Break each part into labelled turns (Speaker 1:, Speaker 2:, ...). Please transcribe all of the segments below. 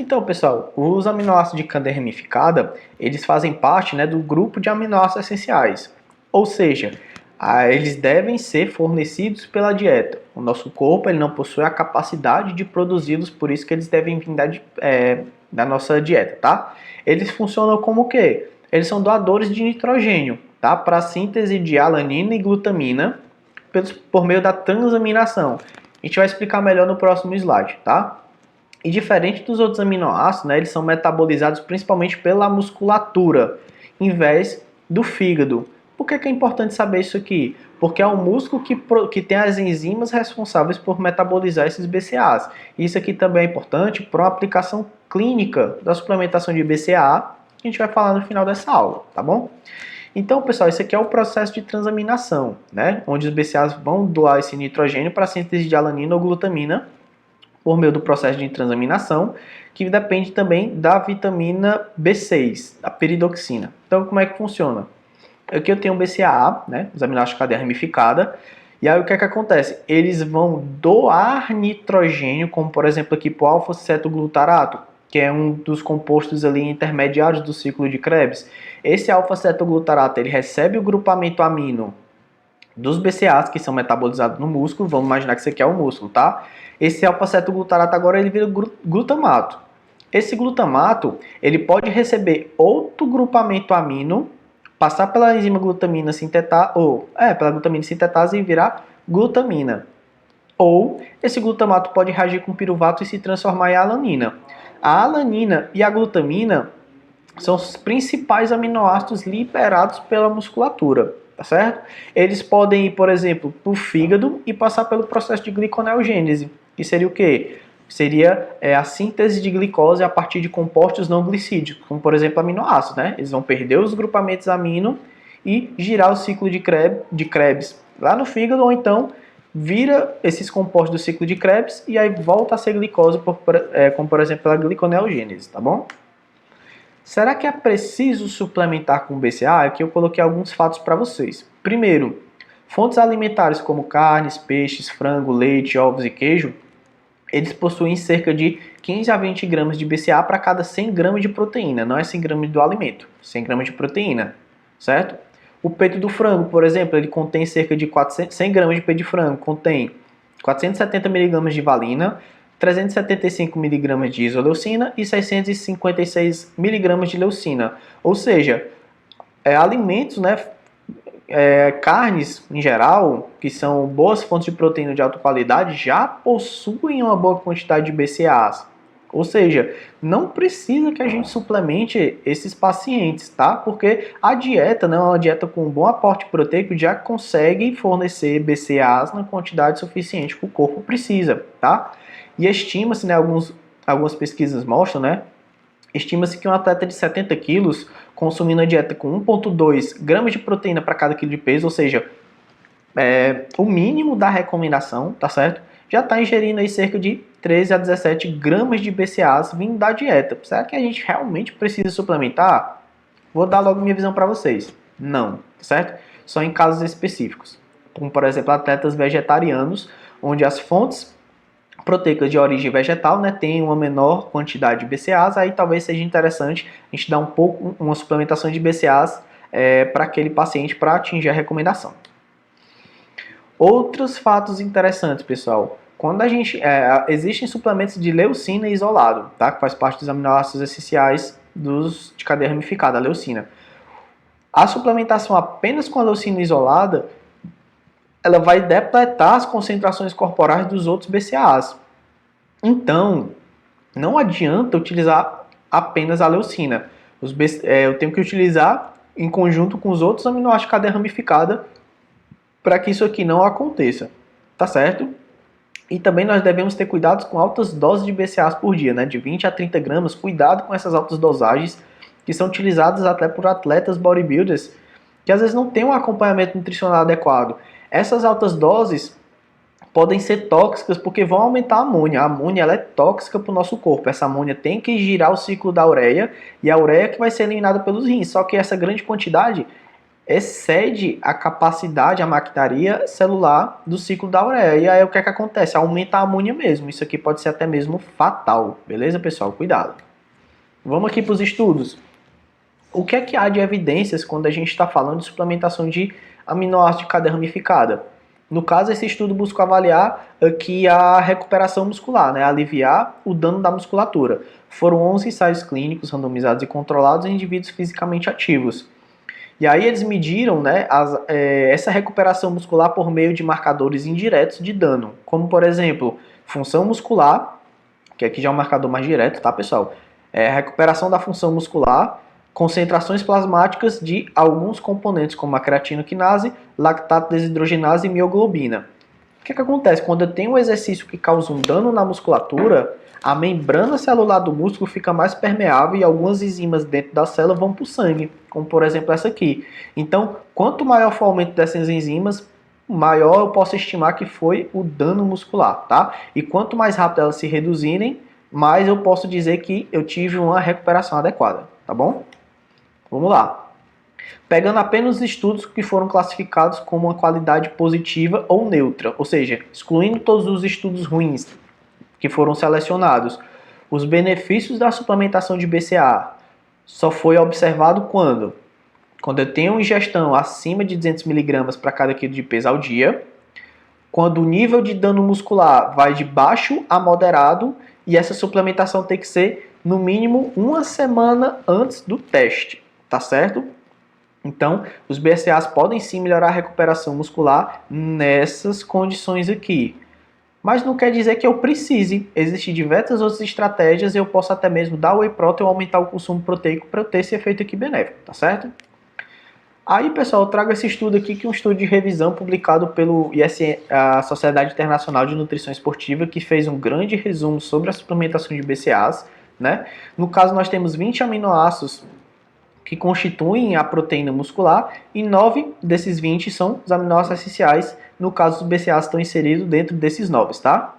Speaker 1: Então, pessoal, os aminoácidos de cadeia ramificada, eles fazem parte, né, do grupo de aminoácidos essenciais. Ou seja, eles devem ser fornecidos pela dieta. O nosso corpo ele não possui a capacidade de produzi-los, por isso que eles devem vir da nossa dieta, tá? Eles funcionam como o quê? Eles são doadores de nitrogênio, tá? Para a síntese de alanina e glutamina por meio da transaminação. A gente vai explicar melhor no próximo slide, tá? E diferente dos outros aminoácidos, né, eles são metabolizados principalmente pela musculatura, em vez do fígado. Por que é importante saber isso aqui? Porque é o músculo que tem as enzimas responsáveis por metabolizar esses BCAAs. Isso aqui também é importante para uma aplicação clínica da suplementação de BCAA, que a gente vai falar no final dessa aula, tá bom? Então, pessoal, esse aqui é o processo de transaminação, né, onde os BCAAs vão doar esse nitrogênio para a síntese de alanina ou glutamina, por meio do processo de transaminação, que depende também da vitamina B6, a peridoxina. Então, como é que funciona? Aqui eu tenho o BCAA, né, os aminoácidos de cadeia ramificada, e aí o que é que acontece? Eles vão doar nitrogênio, como por exemplo aqui para o alfa-cetoglutarato, que é um dos compostos ali intermediários do ciclo de Krebs. Esse alfa-cetoglutarato, ele recebe o grupamento amino dos BCAAs, que são metabolizados no músculo. Vamos imaginar que isso aqui é o músculo, tá? Esse alfa-cetoglutarato agora ele vira glutamato. Esse glutamato, ele pode receber outro grupamento amino, passar pela enzima glutamina sintetase, pela glutamina sintetase e virar glutamina. Ou esse glutamato pode reagir com piruvato e se transformar em alanina. A alanina e a glutamina são os principais aminoácidos liberados pela musculatura, tá certo? Eles podem ir, por exemplo, para o fígado e passar pelo processo de gliconeogênese, que seria o quê? Seria a síntese de glicose a partir de compostos não glicídicos, como por exemplo aminoácidos, né? Eles vão perder os grupamentos amino e girar o ciclo de Krebs lá no fígado, ou então vira esses compostos do ciclo de Krebs e aí volta a ser glicose, como por exemplo pela gliconeogênese, tá bom? Será que é preciso suplementar com BCA? Aqui eu coloquei alguns fatos para vocês. Primeiro, fontes alimentares como carnes, peixes, frango, leite, ovos e queijo, eles possuem cerca de 15 a 20 gramas de BCA para cada 100 gramas de proteína. Não é 100 gramas do alimento, 100 gramas de proteína, certo? O peito do frango, por exemplo, ele contém cerca de 100 gramas de peito de frango, contém 470 miligramas de valina, 375 miligramas de isoleucina e 656 miligramas de leucina. Ou seja, alimentos, né, carnes em geral, que são boas fontes de proteína de alta qualidade, já possuem uma boa quantidade de BCAAs. Ou seja, não precisa que a gente suplemente esses pacientes, tá? Porque a dieta, né, uma dieta com um bom aporte proteico já consegue fornecer BCAAs na quantidade suficiente que o corpo precisa, tá? E estima-se, né, algumas pesquisas mostram, né, estima-se que um atleta de 70 quilos, consumindo a dieta com 1,2 gramas de proteína para cada quilo de peso, ou seja, o mínimo da recomendação, tá certo? Já está ingerindo aí cerca de 13 a 17 gramas de BCAAs vindo da dieta. Será que a gente realmente precisa suplementar? Vou dar logo minha visão para vocês. Não, tá certo? Só em casos específicos. Como, por exemplo, atletas vegetarianos, onde as fontes proteicas de origem vegetal, né, tem uma menor quantidade de BCAAs, aí talvez seja interessante a gente dar uma suplementação de BCAAs para aquele paciente para atingir a recomendação. Outros fatos interessantes, pessoal. Quando a gente existem suplementos de leucina isolado, tá, que faz parte dos aminoácidos essenciais de cadeia ramificada, a leucina. A suplementação apenas com a leucina isolada, ela vai depletar as concentrações corporais dos outros BCAAs. Então, não adianta utilizar apenas a leucina. Eu tenho que utilizar em conjunto com os outros aminoácidos de cadeia ramificada para que isso aqui não aconteça, tá certo? E também nós devemos ter cuidado com altas doses de BCAAs por dia, né? De 20 a 30 gramas. Cuidado com essas altas dosagens que são utilizadas até por atletas bodybuilders que às vezes não têm um acompanhamento nutricional adequado. Essas altas doses podem ser tóxicas porque vão aumentar a amônia. A amônia ela é tóxica para o nosso corpo. Essa amônia tem que girar o ciclo da ureia e a ureia que vai ser eliminada pelos rins. Só que essa grande quantidade excede a capacidade, a maquinaria celular do ciclo da ureia. E aí o que é que acontece? Aumenta a amônia mesmo. Isso aqui pode ser até mesmo fatal. Beleza, pessoal? Cuidado. Vamos aqui para os estudos. O que é que há de evidências quando a gente está falando de suplementação de aminoácidos de cadeia ramificada? No caso, esse estudo busca avaliar aqui a recuperação muscular, né? Aliviar o dano da musculatura. Foram 11 ensaios clínicos randomizados e controlados em indivíduos fisicamente ativos. E aí eles mediram, né, essa recuperação muscular por meio de marcadores indiretos de dano, como por exemplo, função muscular, que aqui já é um marcador mais direto, tá, pessoal? Recuperação da função muscular, concentrações plasmáticas de alguns componentes, como a creatinoquinase, lactato desidrogenase e mioglobina. O que acontece? Quando eu tenho um exercício que causa um dano na musculatura, a membrana celular do músculo fica mais permeável e algumas enzimas dentro da célula vão para o sangue, como por exemplo essa aqui. Então, quanto maior for o aumento dessas enzimas, maior eu posso estimar que foi o dano muscular, tá? E quanto mais rápido elas se reduzirem, mais eu posso dizer que eu tive uma recuperação adequada, tá bom? Vamos lá. Pegando apenas os estudos que foram classificados como uma qualidade positiva ou neutra, ou seja, excluindo todos os estudos ruins que foram selecionados, os benefícios da suplementação de BCAA só foi observado quando? Quando eu tenho ingestão acima de 200 mg para cada quilo de peso ao dia, quando o nível de dano muscular vai de baixo a moderado e essa suplementação tem que ser no mínimo uma semana antes do teste, tá certo? Então, os BCAAs podem sim melhorar a recuperação muscular nessas condições aqui. Mas não quer dizer que eu precise. Existem diversas outras estratégias e eu posso até mesmo dar whey protein ou aumentar o consumo proteico para eu ter esse efeito aqui benéfico, tá certo? Aí, pessoal, eu trago esse estudo aqui, que é um estudo de revisão publicado pelo ISN, a Sociedade Internacional de Nutrição Esportiva, que fez um grande resumo sobre a suplementação de BCAAs, né? No caso, nós temos 20 aminoácidos que constituem a proteína muscular e 9 desses 20 são os aminoácidos essenciais. No caso, os BCAAs estão inseridos dentro desses 9, tá?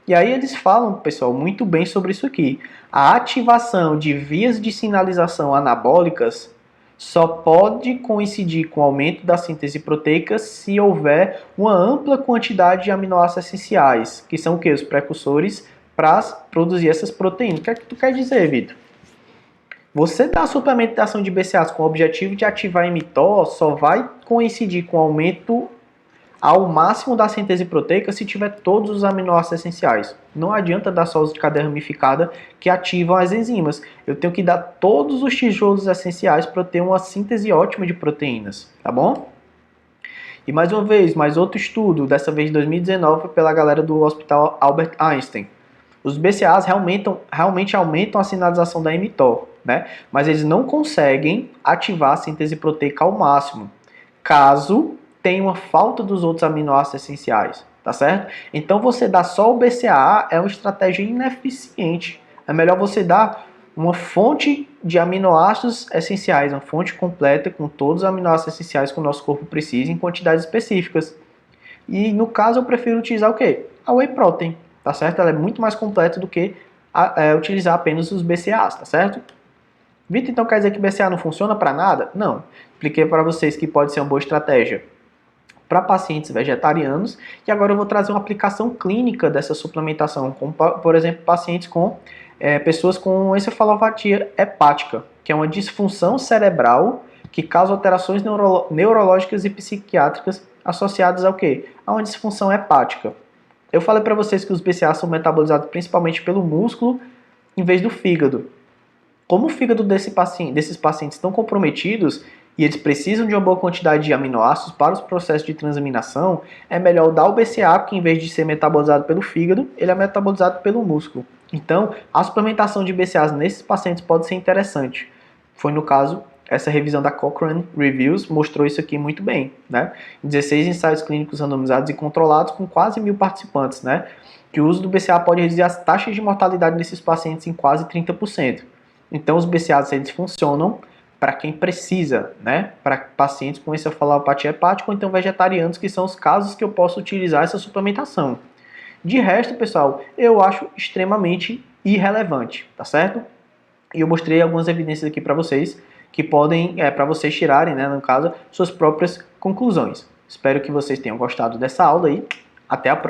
Speaker 1: E aí eles falam, pessoal, muito bem sobre isso aqui. A ativação de vias de sinalização anabólicas só pode coincidir com o aumento da síntese proteica se houver uma ampla quantidade de aminoácidos essenciais, que são o quê? Os precursores para produzir essas proteínas. O que é que tu quer dizer, Vitor? Você dá a suplementação de BCAAs com o objetivo de ativar mTOR só vai coincidir com o aumento ao máximo da síntese proteica se tiver todos os aminoácidos essenciais. Não adianta dar só os de cadeia ramificada que ativam as enzimas. Eu tenho que dar todos os tijolos essenciais para eu ter uma síntese ótima de proteínas, tá bom? E mais uma vez, mais outro estudo, dessa vez de 2019, pela galera do Hospital Albert Einstein. Os BCAAs realmente aumentam a sinalização da mTOR, né? Mas eles não conseguem ativar a síntese proteica ao máximo, caso tenha uma falta dos outros aminoácidos essenciais, tá certo? Então você dar só o BCAA é uma estratégia ineficiente. É melhor você dar uma fonte de aminoácidos essenciais, uma fonte completa com todos os aminoácidos essenciais que o nosso corpo precisa em quantidades específicas. E no caso eu prefiro utilizar o quê? A whey protein, tá certo? Ela é muito mais completa do que utilizar apenas os BCAAs, tá certo? Vitor, então quer dizer que BCAA não funciona para nada? Não. Expliquei para vocês que pode ser uma boa estratégia para pacientes vegetarianos, e agora eu vou trazer uma aplicação clínica dessa suplementação, como por exemplo pacientes com pessoas com encefalopatia hepática, que é uma disfunção cerebral que causa alterações neurológicas e psiquiátricas associadas ao quê? A uma disfunção hepática. Eu falei para vocês que os BCAAs são metabolizados principalmente pelo músculo em vez do fígado. Como o fígado desses pacientes estão comprometidos e eles precisam de uma boa quantidade de aminoácidos para os processos de transaminação, é melhor dar o BCAA, que em vez de ser metabolizado pelo fígado, ele é metabolizado pelo músculo. Então, a suplementação de BCAAs nesses pacientes pode ser interessante. Foi no caso, essa revisão da Cochrane Reviews mostrou isso aqui muito bem, né? 16 ensaios clínicos randomizados e controlados com quase 1.000 participantes, né? Que o uso do BCAA pode reduzir as taxas de mortalidade desses pacientes em quase 30%. Então, os BCAAs eles funcionam para quem precisa, né? Para pacientes com encefalopatia hepática ou então vegetarianos, que são os casos que eu posso utilizar essa suplementação. De resto, pessoal, eu acho extremamente irrelevante, tá certo? E eu mostrei algumas evidências aqui para vocês que podem, para vocês tirarem, né, no caso, suas próprias conclusões. Espero que vocês tenham gostado dessa aula aí. Até a próxima.